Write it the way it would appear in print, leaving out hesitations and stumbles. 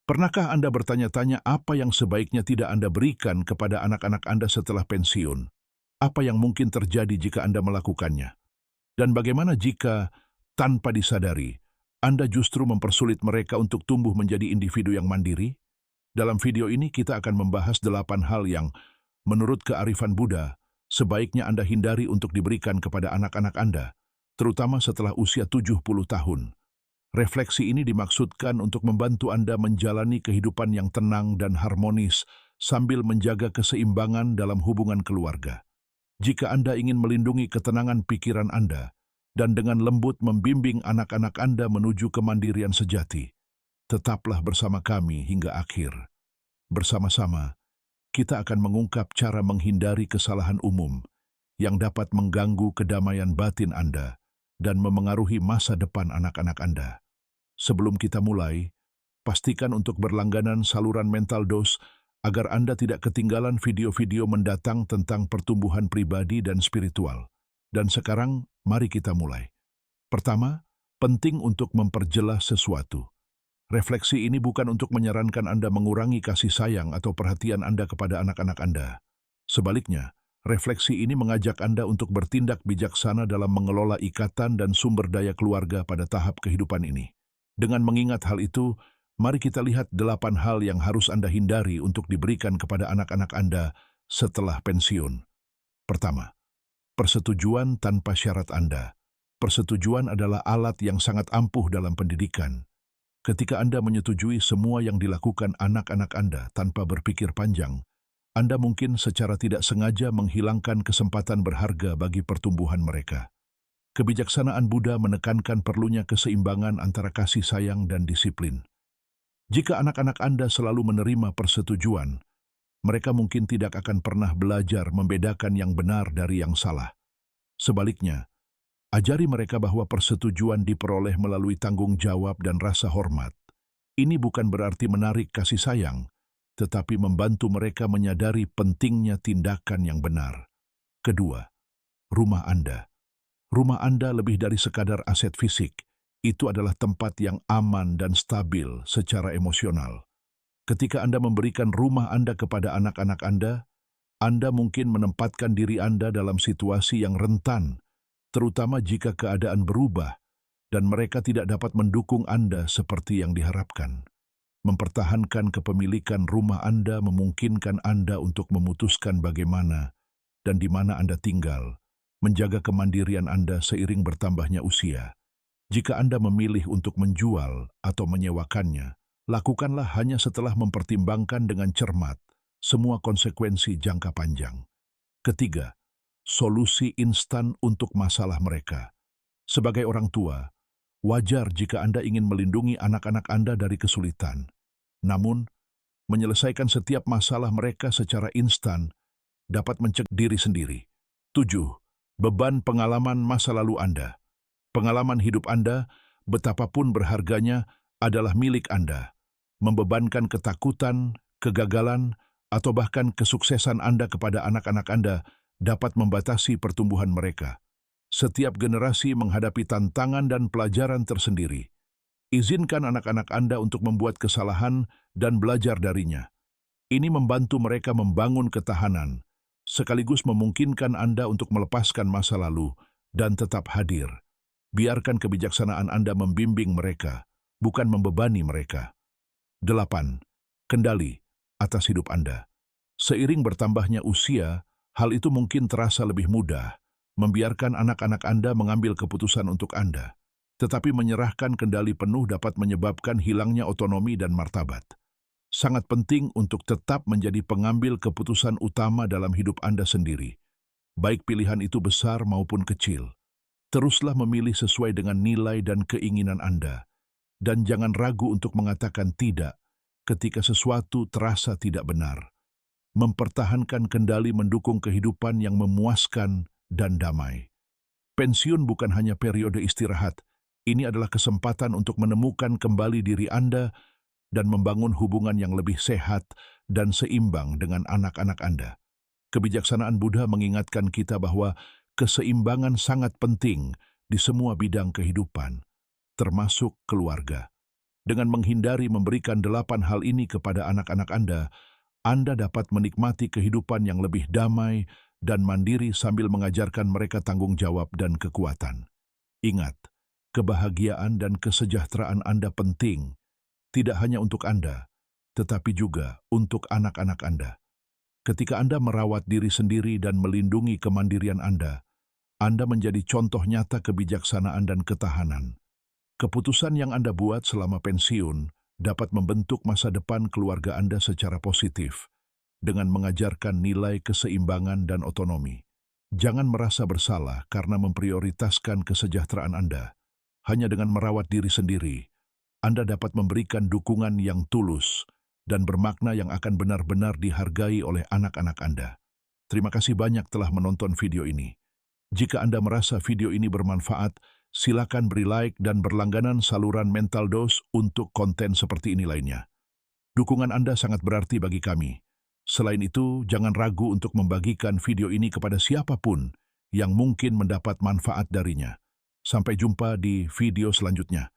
Pernahkah Anda bertanya-tanya apa yang sebaiknya tidak Anda berikan kepada anak-anak Anda setelah pensiun? Apa yang mungkin terjadi jika Anda melakukannya? Dan bagaimana jika, tanpa disadari, Anda justru mempersulit mereka untuk tumbuh menjadi individu yang mandiri? Dalam video ini kita akan membahas 8 hal yang, menurut kearifan Buddha, sebaiknya Anda hindari untuk diberikan kepada anak-anak Anda, terutama setelah usia 70 tahun. Refleksi ini dimaksudkan untuk membantu Anda menjalani kehidupan yang tenang dan harmonis sambil menjaga keseimbangan dalam hubungan keluarga. Jika Anda ingin melindungi ketenangan pikiran Anda dan dengan lembut membimbing anak-anak Anda menuju kemandirian sejati, tetaplah bersama kami hingga akhir. Bersama-sama, kita akan mengungkap cara menghindari kesalahan umum yang dapat mengganggu kedamaian batin Anda dan memengaruhi masa depan anak-anak Anda. Sebelum kita mulai, pastikan untuk berlangganan saluran Mental Dose agar Anda tidak ketinggalan video-video mendatang tentang pertumbuhan pribadi dan spiritual. Dan sekarang, mari kita mulai. Pertama, penting untuk memperjelas sesuatu. Refleksi ini bukan untuk menyarankan Anda mengurangi kasih sayang atau perhatian Anda kepada anak-anak Anda. Sebaliknya, refleksi ini mengajak Anda untuk bertindak bijaksana dalam mengelola ikatan dan sumber daya keluarga pada tahap kehidupan ini. Dengan mengingat hal itu, mari kita lihat 8 hal yang harus Anda hindari untuk diberikan kepada anak-anak Anda setelah pensiun. Pertama, persetujuan tanpa syarat Anda. Persetujuan adalah alat yang sangat ampuh dalam pendidikan. Ketika Anda menyetujui semua yang dilakukan anak-anak Anda tanpa berpikir panjang, Anda mungkin secara tidak sengaja menghilangkan kesempatan berharga bagi pertumbuhan mereka. Kebijaksanaan Buddha menekankan perlunya keseimbangan antara kasih sayang dan disiplin. Jika anak-anak Anda selalu menerima persetujuan, mereka mungkin tidak akan pernah belajar membedakan yang benar dari yang salah. Sebaliknya, ajari mereka bahwa persetujuan diperoleh melalui tanggung jawab dan rasa hormat. Ini bukan berarti menarik kasih sayang, tetapi membantu mereka menyadari pentingnya tindakan yang benar. Kedua, rumah Anda. Rumah Anda lebih dari sekadar aset fisik. Itu adalah tempat yang aman dan stabil secara emosional. Ketika Anda memberikan rumah Anda kepada anak-anak Anda mungkin menempatkan diri Anda dalam situasi yang rentan, terutama jika keadaan berubah dan mereka tidak dapat mendukung Anda seperti yang diharapkan. Mempertahankan kepemilikan rumah Anda memungkinkan Anda untuk memutuskan bagaimana dan di mana Anda tinggal, menjaga kemandirian Anda seiring bertambahnya usia. Jika Anda memilih untuk menjual atau menyewakannya, lakukanlah hanya setelah mempertimbangkan dengan cermat semua konsekuensi jangka panjang. Ketiga, solusi instan untuk masalah mereka. Sebagai orang tua, wajar jika Anda ingin melindungi anak-anak Anda dari kesulitan. Namun, menyelesaikan setiap masalah mereka secara instan dapat mencegah diri sendiri. 7. Beban pengalaman masa lalu Anda. Pengalaman hidup Anda, betapapun berharganya, adalah milik Anda. Membebankan ketakutan, kegagalan, atau bahkan kesuksesan Anda kepada anak-anak Anda dapat membatasi pertumbuhan mereka. Setiap generasi menghadapi tantangan dan pelajaran tersendiri. Izinkan anak-anak Anda untuk membuat kesalahan dan belajar darinya. Ini membantu mereka membangun ketahanan, sekaligus memungkinkan Anda untuk melepaskan masa lalu dan tetap hadir. Biarkan kebijaksanaan Anda membimbing mereka, bukan membebani mereka. 8. Kendali atas hidup Anda. Seiring bertambahnya usia, hal itu mungkin terasa lebih mudah, membiarkan anak-anak Anda mengambil keputusan untuk Anda. Tetapi menyerahkan kendali penuh dapat menyebabkan hilangnya otonomi dan martabat. Sangat penting untuk tetap menjadi pengambil keputusan utama dalam hidup Anda sendiri, baik pilihan itu besar maupun kecil. Teruslah memilih sesuai dengan nilai dan keinginan Anda, dan jangan ragu untuk mengatakan tidak ketika sesuatu terasa tidak benar. Mempertahankan kendali mendukung kehidupan yang memuaskan dan damai. Pensiun bukan hanya periode istirahat, ini adalah kesempatan untuk menemukan kembali diri Anda dan membangun hubungan yang lebih sehat dan seimbang dengan anak-anak Anda. Kebijaksanaan Buddha mengingatkan kita bahwa keseimbangan sangat penting di semua bidang kehidupan, termasuk keluarga. Dengan menghindari memberikan 8 hal ini kepada anak-anak Anda dapat menikmati kehidupan yang lebih damai dan mandiri sambil mengajarkan mereka tanggung jawab dan kekuatan. Ingat, kebahagiaan dan kesejahteraan Anda penting, tidak hanya untuk Anda, tetapi juga untuk anak-anak Anda. Ketika Anda merawat diri sendiri dan melindungi kemandirian Anda menjadi contoh nyata kebijaksanaan dan ketahanan. Keputusan yang Anda buat selama pensiun dapat membentuk masa depan keluarga Anda secara positif dengan mengajarkan nilai keseimbangan dan otonomi. Jangan merasa bersalah karena memprioritaskan kesejahteraan Anda. Hanya dengan merawat diri sendiri, Anda dapat memberikan dukungan yang tulus dan bermakna yang akan benar-benar dihargai oleh anak-anak Anda. Terima kasih banyak telah menonton video ini. Jika Anda merasa video ini bermanfaat, silakan beri like dan berlangganan saluran Mental Dose untuk konten seperti ini lainnya. Dukungan Anda sangat berarti bagi kami. Selain itu, jangan ragu untuk membagikan video ini kepada siapapun yang mungkin mendapat manfaat darinya. Sampai jumpa di video selanjutnya.